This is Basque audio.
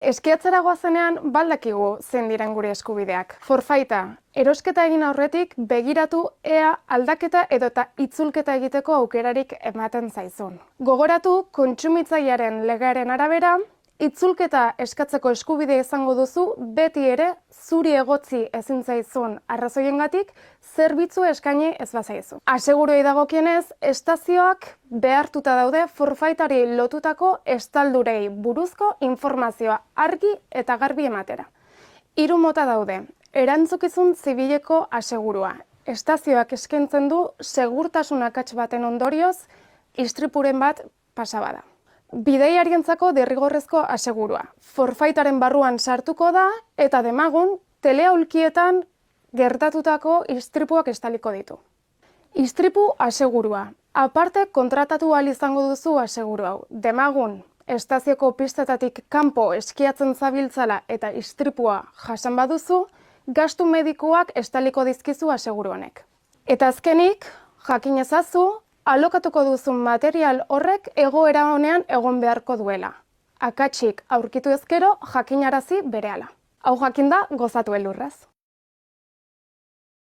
Eskiatzera goazenean baldakigu zein diren gure eskubideak. Forfaita, erosketa egin aurretik begiratu ea aldaketa edota itzulketa egiteko aukerarik ematen zaizun. Gogoratu, kontsumitzailearen legearen arabera, itzulketa eskatzeko eskubidea izango duzu beti ere zuri egotzi ezin zaizun arrazoiengatik zerbitzu eskaini ez bazaizu. Aseguruei dagokienez, estazioak behartuta daude forfaitari lotutako estaldurei buruzko informazioa argi eta garbi ematera. 3 mota daude. Erantzukizun zibileko asegurua. Estazioak eskaintzen du segurtasun akats baten ondorioz istripuren bat pasa bada. Bidaiarientzako derrigorrezko asegurua. Forfaitaren barruan sartuko da eta demagun teleaulkietan gertatutako istripuak estaliko ditu. Istripu asegurua. Aparte kontratatu ahal izango duzu aseguru hau. Demagun estazioko pistetatik kanpo eskiatzen zabiltzala eta istripua jasan baduzu, gastu medikuak estaliko dizkizu aseguru honek. Eta azkenik, jakin ezazu, alokatuko duzun material horrek egoera honean egon beharko duela. Akatsik aurkitu ezkero jakinarazi berehala. Hau jakinda gozatu elurraz.